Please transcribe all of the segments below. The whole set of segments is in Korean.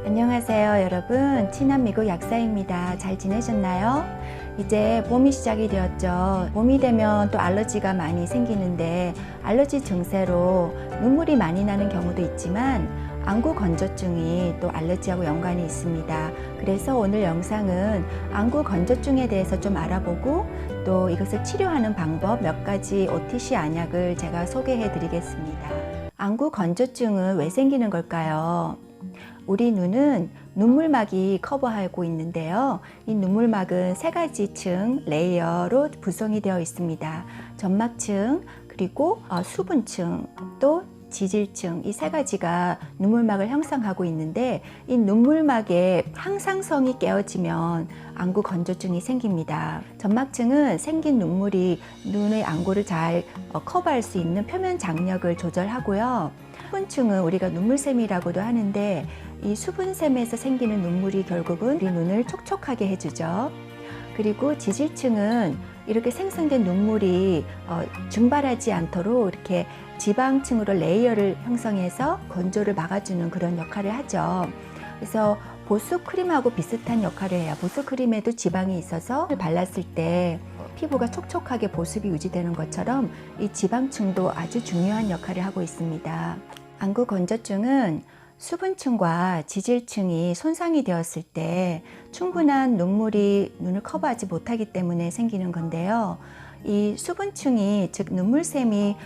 안녕하세요 여러분, 친한 미국 약사입니다. 잘 지내셨나요? 이제 봄이 시작이 되었죠. 봄이 되면 또 알러지가 많이 생기는데 알러지 증세로 눈물이 많이 나는 경우도 있지만 안구 건조증이 또 알러지하고 연관이 있습니다. 그래서 오늘 영상은 안구 건조증에 대해서 좀 알아보고 또 이것을 치료하는 방법 몇 가지 OTC 안약을 제가 소개해 드리겠습니다. 안구 건조증은 왜 생기는 걸까요? 우리 눈은 눈물막이 커버하고 있는데요. 이 눈물막은 세 가지 층, 레이어로 구성이 되어 있습니다. 점막층, 그리고 수분층, 또 지질층, 이 세 가지가 눈물막을 형성하고 있는데 이 눈물막의 항상성이 깨어지면 안구 건조증이 생깁니다. 점막층은 생긴 눈물이 눈의 안구를 잘 커버할 수 있는 표면 장력을 조절하고요. 수분층은 우리가 눈물샘이라고도 하는데 이 수분샘에서 생기는 눈물이 결국은 우리 눈을 촉촉하게 해주죠. 그리고 지질층은 이렇게 생성된 눈물이 증발하지 않도록 이렇게 지방층으로 레이어를 형성해서 건조를 막아주는 그런 역할을 하죠. 그래서 보습크림하고 비슷한 역할을 해요. 보습크림에도 지방이 있어서 발랐을 때 피부가 촉촉하게 보습이 유지되는 것처럼 이 지방층도 아주 중요한 역할을 하고 있습니다. 안구 건조증은 수분층과 지질층이 손상이 되었을 때 충분한 눈물이 눈을 커버하지 못하기 때문에 생기는 건데요. 이 수분층이, 즉 눈물샘이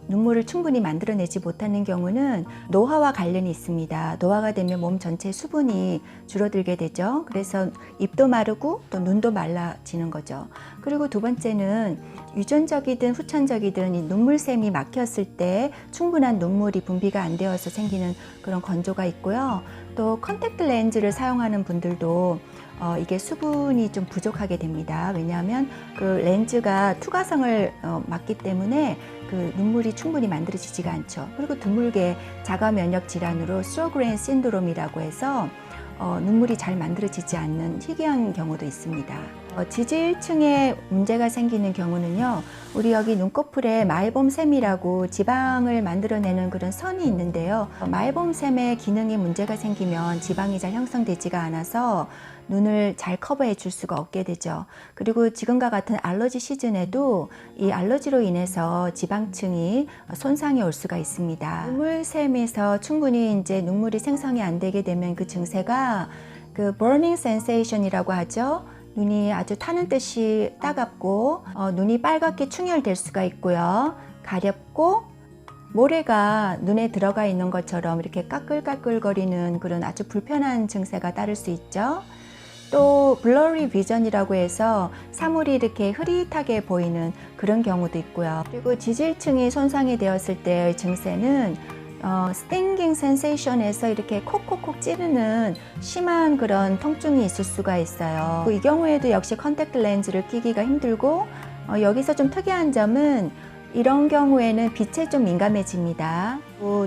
눈물을 충분히 만들어내지 못하는 경우는 노화와 관련이 있습니다. 노화가 되면 몸 전체 수분이 줄어들게 되죠. 그래서 입도 마르고 또 눈도 말라지는 거죠. 그리고 두 번째는 유전적이든 후천적이든 이 눈물샘이 막혔을 때 충분한 눈물이 분비가 안 되어서 생기는 그런 건조가 있고요. 또 컨택트 렌즈를 사용하는 분들도 이게 수분이 좀 부족하게 됩니다. 왜냐하면 그 렌즈가 투과성을 막기 때문에 그 눈물이 충분히 만들어지지가 않죠. 그리고 드물게 자가 면역 질환으로 쇼그레인 신드롬이라고 해서 눈물이 잘 만들어지지 않는 희귀한 경우도 있습니다. 지질층에 문제가 생기는 경우는요, 우리 여기 눈꺼풀에 마이봄샘이라고 지방을 만들어내는 그런 선이 있는데요. 마이봄샘의 기능에 문제가 생기면 지방이 잘 형성되지가 않아서 눈을 잘 커버해 줄 수가 없게 되죠. 그리고 지금과 같은 알러지 시즌에도 이 알러지로 인해서 지방층이 손상이 올 수가 있습니다. 눈물샘에서 충분히 이제 눈물이 생성이 안 되게 되면 그 증세가 그 burning sensation이라고 하죠. 눈이 아주 타는 듯이 따갑고 눈이 빨갛게 충혈될 수가 있고요. 가렵고 모래가 눈에 들어가 있는 것처럼 이렇게 까끌까끌거리는 그런 아주 불편한 증세가 따를 수 있죠. 또 블러리 비전이라고 해서 사물이 이렇게 흐릿하게 보이는 그런 경우도 있고요. 그리고 지질층이 손상이 되었을 때의 증세는 스팅깅 센세이션에서 이렇게 콕콕콕 찌르는 심한 그런 통증이 있을 수가 있어요. 이 경우에도 역시 컨택트 렌즈를 끼기가 힘들고 여기서 좀 특이한 점은 이런 경우에는 빛에 좀 민감해집니다.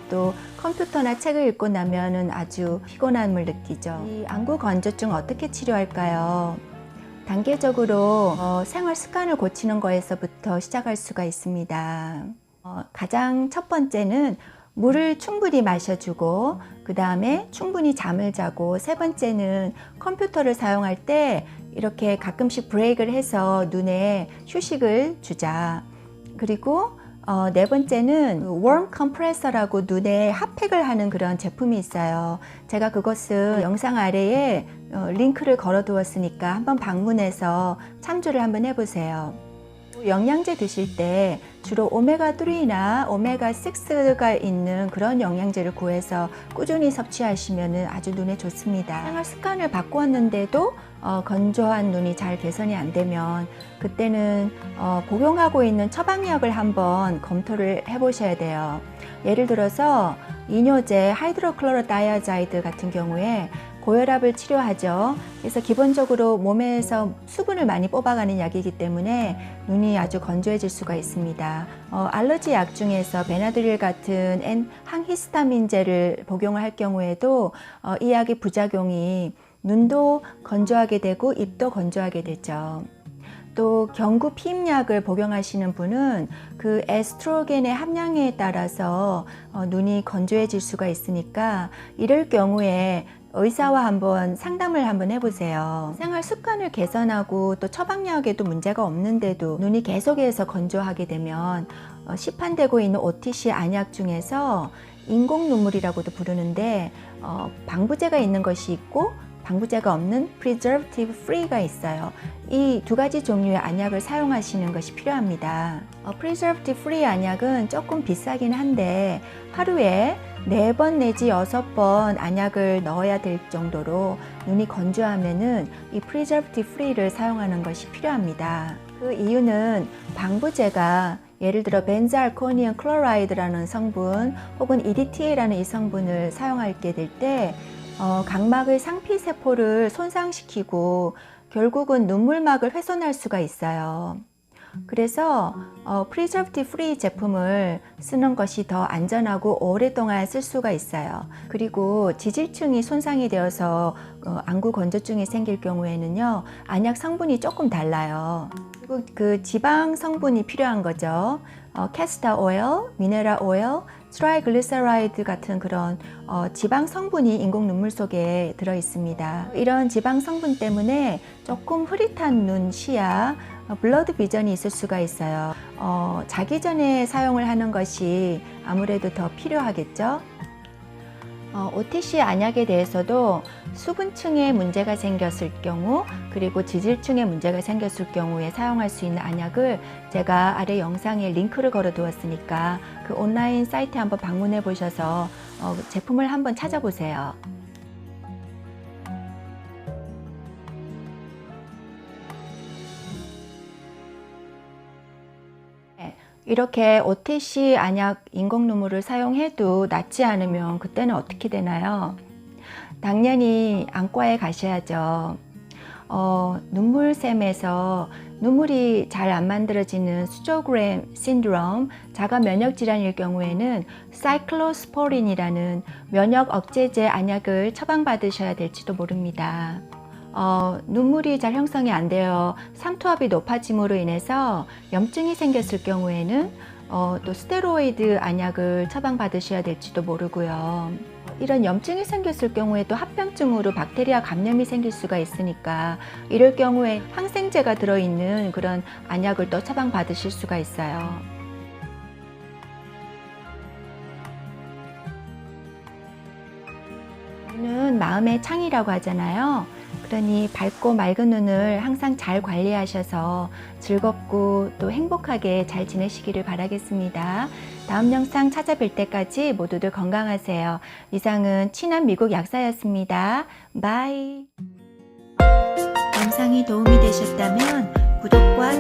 또 컴퓨터나 책을 읽고 나면은 아주 피곤함을 느끼죠. 이 안구 건조증 어떻게 치료할까요? 단계적으로 생활 습관을 고치는 거에서부터 시작할 수가 있습니다. 가장 첫 번째는 물을 충분히 마셔주고, 그 다음에 충분히 잠을 자고, 세 번째는 컴퓨터를 사용할 때 이렇게 가끔씩 브레이크를 해서 눈에 휴식을 주자. 그리고 네 번째는 웜 컴프레서라고 눈에 핫팩을 하는 그런 제품이 있어요. 제가 그것을 영상 아래에 링크를 걸어 두었으니까 한번 방문해서 참조를 한번 해보세요. 영양제 드실 때 주로 오메가3나 오메가6가 있는 그런 영양제를 구해서 꾸준히 섭취하시면 아주 눈에 좋습니다. 생활 습관을 바꾸었는데도 건조한 눈이 잘 개선이 안 되면 그때는 복용하고 있는 처방약을 한번 검토를 해보셔야 돼요. 예를 들어서 이뇨제 하이드로클로로다이아자이드 같은 경우에 고혈압을 치료하죠. 그래서 기본적으로 몸에서 수분을 많이 뽑아가는 약이기 때문에 눈이 아주 건조해질 수가 있습니다. 알러지 약 중에서 베나드릴 같은 항히스타민제를 복용을 할 경우에도 이 약의 부작용이 눈도 건조하게 되고 입도 건조하게 되죠. 또 경구 피임약을 복용하시는 분은 그 에스트로겐의 함량에 따라서 눈이 건조해질 수가 있으니까 이럴 경우에 의사와 한번 상담을 한번 해보세요. 생활 습관을 개선하고 또 처방약에도 문제가 없는데도 눈이 계속해서 건조하게 되면 시판되고 있는 OTC 안약 중에서 인공 눈물이라고도 부르는데 방부제가 있는 것이 있고 방부제가 없는 preservative free가 있어요. 이 두 가지 종류의 안약을 사용하시는 것이 필요합니다. preservative free 안약은 조금 비싸긴 한데 하루에 4번 내지 6번 안약을 넣어야 될 정도로 눈이 건조하면은 이 preservative free를 사용하는 것이 필요합니다. 그 이유는 방부제가 예를 들어 벤자알코니um 클로라이드라는 성분 혹은 EDTA라는 이 성분을 사용하게 될 때 각막의 상피세포를 손상시키고 결국은 눈물막을 훼손할 수가 있어요. 그래서 preservative free 제품을 쓰는 것이 더 안전하고 오랫동안 쓸 수가 있어요. 그리고 지질층이 손상이 되어서 안구 건조증이 생길 경우에는요, 안약 성분이 조금 달라요. 그리고 그 지방 성분이 필요한 거죠. 캐스터 오일, 미네랄 오일, 트라이글리세라이드 같은 그런 지방 성분이 인공 눈물 속에 들어 있습니다. 이런 지방 성분 때문에 조금 흐릿한 눈 시야, 블러드 비전이 있을 수가 있어요. 자기 전에 사용을 하는 것이 아무래도 더 필요하겠죠. OTC 안약에 대해서도 수분층에 문제가 생겼을 경우 그리고 지질층에 문제가 생겼을 경우에 사용할 수 있는 안약을 제가 아래 영상에 링크를 걸어 두었으니까 그 온라인 사이트에 한번 방문해 보셔서 제품을 한번 찾아보세요. 이렇게 OTC 안약 인공 눈물을 사용해도 낫지 않으면 그때는 어떻게 되나요? 당연히 안과에 가셔야죠. 눈물샘에서 눈물이 잘 안 만들어지는 수조그램 신드롬, 자가 면역 질환일 경우에는 사이클로스포린이라는 면역 억제제 안약을 처방받으셔야 될지도 모릅니다. 눈물이 잘 형성이 안 되어 삼투압이 높아짐으로 인해서 염증이 생겼을 경우에는 또 스테로이드 안약을 처방받으셔야 될지도 모르고요. 이런 염증이 생겼을 경우에 또 합병증으로 박테리아 감염이 생길 수가 있으니까 이럴 경우에 항생제가 들어있는 그런 안약을 또 처방받으실 수가 있어요. 눈은 마음의 창이라고 하잖아요. 그러니 밝고 맑은 눈을 항상 잘 관리하셔서 즐겁고 또 행복하게 잘 지내시기를 바라겠습니다. 다음 영상 찾아뵐 때까지 모두들 건강하세요. 이상은 친한 미국 약사였습니다. 바이. 영상이 도움이 되셨다면 구독과